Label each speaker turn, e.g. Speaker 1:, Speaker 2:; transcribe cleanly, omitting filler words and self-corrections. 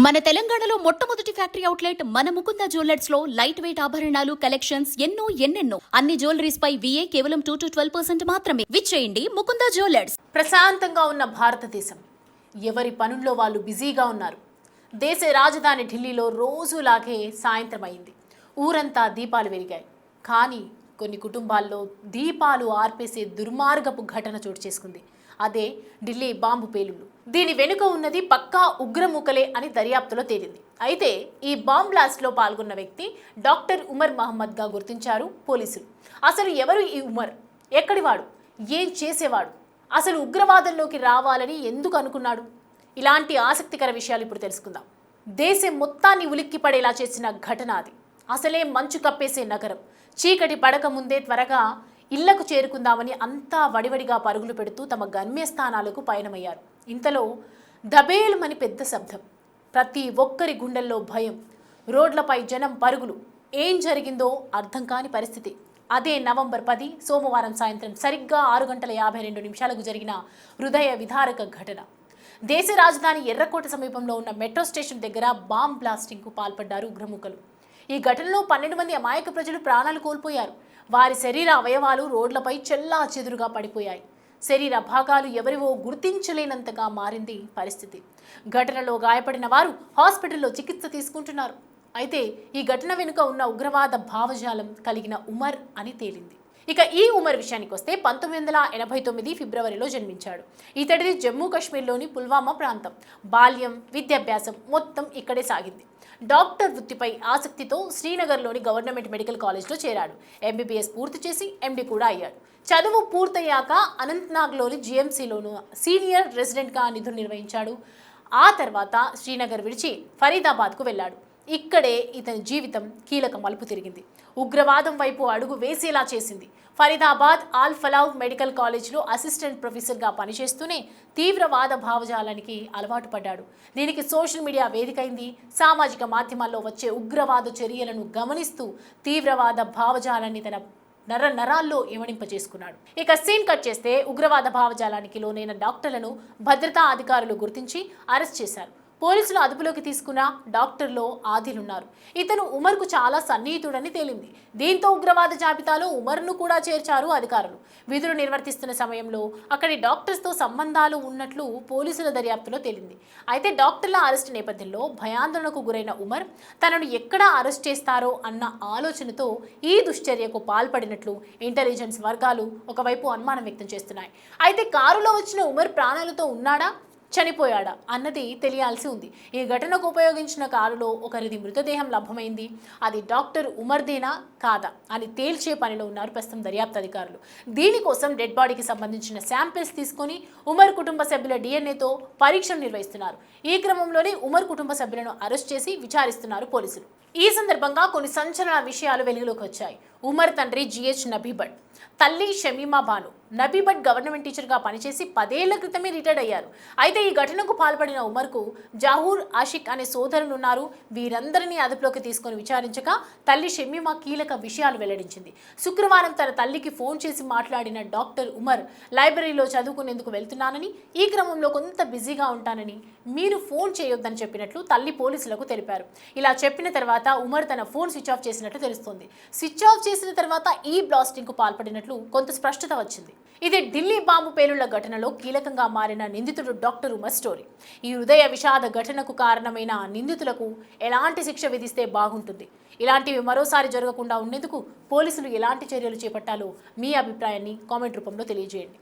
Speaker 1: మన తెలంగాణలో మొట్టమొదటి ఫ్యాక్టరీ అవుట్లెట్ మన ముకుంద జ్యువెలర్స్ లో లైట్ వెయిట్ ఆభరణాలు కలెక్షన్స్ ఎన్నెన్నో అన్ని జ్యువెలరీస్ పై VA కేవలం 2 to 12% మాత్రమే. విచ్చేయండి ముకుంద జ్యువెలర్స్.
Speaker 2: ప్రశాంతంగా ఉన్న భారతదేశం ఎవరి పనుల్లో వాళ్ళు బిజీగా ఉన్నారు. దేశ రాజధాని ఢిల్లీలో రోజులాగే సాయంత్రం అయింది. ఊరంతా దీపాలు వెలిగాయి. కానీ కొన్ని కుటుంబాల్లో దీపాలు ఆర్పేసే దుర్మార్గపు ఘటన చోటు చేసుకుంది. అదే ఢిల్లీ బాంబు పేలుళ్లు. దీని వెనుక ఉన్నది పక్కా ఉగ్రముఖలే అని దర్యాప్తులో తేలింది. అయితే ఈ బాంబ్ బ్లాస్ట్ లో పాల్గొన్న వ్యక్తి డాక్టర్ ఉమర్ మహమ్మద్ గా గుర్తించారు పోలీసులు. అసలు ఎవరు ఈ ఉమర్? ఎక్కడివాడు? ఏం చేసేవాడు? అసలు ఉగ్రవాదంలోకి రావాలని ఎందుకు అనుకున్నాడు? ఇలాంటి ఆసక్తికర విషయాలు ఇప్పుడు తెలుసుకుందాం. దేశం మొత్తాన్ని ఉలిక్కిపడేలా చేసిన ఘటన అది. అసలే మంచు కప్పేసే నగరం. చీకటి పడక ముందే త్వరగా ఇళ్లకు చేరుకుందామని అంతా వడివడిగా పరుగులు పెడుతూ తమ గమ్యస్థానాలకు పయనమయ్యారు. ఇంతలో దబేలుమని పెద్ద శబ్దం. ప్రతి ఒక్కరి గుండెల్లో భయం. రోడ్లపై జనం పరుగులు. ఏం జరిగిందో అర్థం కాని పరిస్థితి. అదే నవంబర్ 10 సోమవారం సాయంత్రం సరిగ్గా 6:52 జరిగిన హృదయ విదారక ఘటన. దేశ రాజధాని ఎర్రకోట సమీపంలో ఉన్న మెట్రో స్టేషన్ దగ్గర బాంబ్ బ్లాస్టింగ్కు పాల్పడ్డారు ఉగ్రముఖలు. ఈ ఘటనలో 12 మంది అమాయక ప్రజలు ప్రాణాలు కోల్పోయారు. వారి శరీర అవయవాలు రోడ్లపై చెల్లా చెదురుగా పడిపోయాయి. శరీర భాగాలు ఎవరివో గుర్తించలేనంతగా మారింది పరిస్థితి. ఘటనలో గాయపడిన వారు హాస్పిటల్లో చికిత్స తీసుకుంటున్నారు. అయితే ఈ ఘటన వెనుక ఉన్న ఉగ్రవాద భావజాలం కలిగిన ఉమర్ అని తేలింది. ఇక ఈ ఉమర్ విషయానికి వస్తే 1989 ఫిబ్రవరిలో జన్మించాడు. ఇతడిది జమ్మూ కాశ్మీర్లోని పుల్వామా ప్రాంతం. బాల్యం, విద్యాభ్యాసం మొత్తం ఇక్కడే సాగింది. డాక్టర్ వృత్తిపై ఆసక్తితో శ్రీనగర్లోని గవర్నమెంట్ మెడికల్ కాలేజ్లో చేరాడు. MBBS పూర్తి చేసి MD కూడా అయ్యాడు. చదువు పూర్తయ్యాక అనంతనాగ్లోని GMCలోను సీనియర్ రెసిడెంట్గా నిధులు నిర్వహించాడు. ఆ తర్వాత శ్రీనగర్ విడిచి ఫరీదాబాద్కు వెళ్ళాడు. ఇక్కడే ఇతని జీవితం కీలక మలుపు తిరిగింది. ఉగ్రవాదం వైపు అడుగు వేసేలా చేసింది. ఫరీదాబాద్ ఆల్ ఫలాహ్ మెడికల్ కాలేజ్లో అసిస్టెంట్ ప్రొఫెసర్గా పనిచేస్తూనే తీవ్రవాద భావజాలానికి అలవాటు పడ్డాడు. దీనికి సోషల్ మీడియా వేదికైంది. సామాజిక మాధ్యమాల్లో వచ్చే ఉగ్రవాద చర్యలను గమనిస్తూ తీవ్రవాద భావజాలాన్ని తన నరాల్లో ఇమడింపజేసుకున్నాడు. ఇక సీన్ కట్ చేస్తే ఉగ్రవాద భావజాలానికి లోనైన డాక్టర్లను భద్రతా అధికారులు గుర్తించి అరెస్ట్ చేశారు. పోలీసులు అదుపులోకి తీసుకున్న డాక్టర్లో ఆదిలున్నారు. ఇతను ఉమర్కు చాలా సన్నిహితుడని తేలింది. దీంతో ఉగ్రవాద జాబితాలో ఉమర్ను కూడా చేర్చారు అధికారులు. విధులు నిర్వర్తిస్తున్న సమయంలో అక్కడి డాక్టర్స్తో సంబంధాలు ఉన్నట్లు పోలీసుల దర్యాప్తులో తేలింది. అయితే డాక్టర్ల అరెస్ట్ నేపథ్యంలో భయాందోళనకు గురైన ఉమర్ తనను ఎక్కడ అరెస్ట్ చేస్తారో అన్న ఆలోచనతో ఈ దుశ్చర్యకు పాల్పడినట్లు ఇంటెలిజెన్స్ వర్గాలు ఒకవైపు అనుమానం వ్యక్తం చేస్తున్నాయి. అయితే కారులో వచ్చిన ఉమర్ ప్రాణాలతో ఉన్నాడా, చనిపోయాడా అన్నది తెలియాల్సి ఉంది. ఈ ఘటనకు ఉపయోగించిన కారులో ఒకరిది మృతదేహం లభ్యమైంది. అది డాక్టర్ ఉమర్దేనా కాదా అని తేల్చే పనిలో ఉన్నారు ప్రస్తుతం దర్యాప్తు అధికారులు. దీనికోసం డెడ్ బాడీకి సంబంధించిన శాంపిల్స్ తీసుకొని ఉమర్ కుటుంబ సభ్యుల DNAతో పరీక్షలు నిర్వహిస్తున్నారు. ఈ క్రమంలోనే ఉమర్ కుటుంబ సభ్యులను అరెస్ట్ చేసి విచారిస్తున్నారు పోలీసులు. ఈ సందర్భంగా కొన్ని సంచలన విషయాలు వెలుగులోకి వచ్చాయి. ఉమర్ తండ్రి GH నబీభట్, తల్లి షమీమా బాను. నబీభట్ గవర్నమెంట్ టీచర్గా పనిచేసి 10 ఏళ్ల క్రితమే రిటైర్డ్ అయ్యారు. అయితే ఈ ఘటనకు పాల్పడిన ఉమర్కు జహూర్ ఆషిక్ అనే సోదరులు ఉన్నారు. వీరందరినీ అదుపులోకి తీసుకొని విచారించగా తల్లి షమీమా కీలక విషయాలు వెల్లడించింది. శుక్రవారం తన తల్లికి ఫోన్ చేసి మాట్లాడిన డాక్టర్ ఉమర్ లైబ్రరీలో చదువుకునేందుకు వెళ్తున్నానని, ఈ క్రమంలో కొంత బిజీగా ఉంటానని, మీరు ఫోన్ చేయొద్దని చెప్పినట్లు తల్లి పోలీసులకు తెలిపారు. ఇలా చెప్పిన తర్వాత ఉమర్ తన ఫోన్ స్విచ్ ఆఫ్ చేసినట్లు తెలుస్తోంది. స్విచ్ ఆఫ్ చేసిన తర్వాత ఈ బ్లాస్టింగ్ కు పాల్పడినట్లు కొంత స్పష్టత వచ్చింది. ఇది ఢిల్లీ బాంబు పేలుళ్ల ఘటనలో కీలకంగా మారిన నిందితుడు డాక్టర్ ఉమర్ స్టోరీ. ఈ హృదయ విషాద ఘటనకు కారణమైన నిందితులకు ఎలాంటి శిక్ష విధిస్తే బాగుంటుంది? ఇలాంటివి మరోసారి జరగకుండా ఉండేందుకు పోలీసులు ఎలాంటి చర్యలు చేపట్టాలో మీ అభిప్రాయాన్ని కామెంట్ రూపంలో తెలియజేయండి.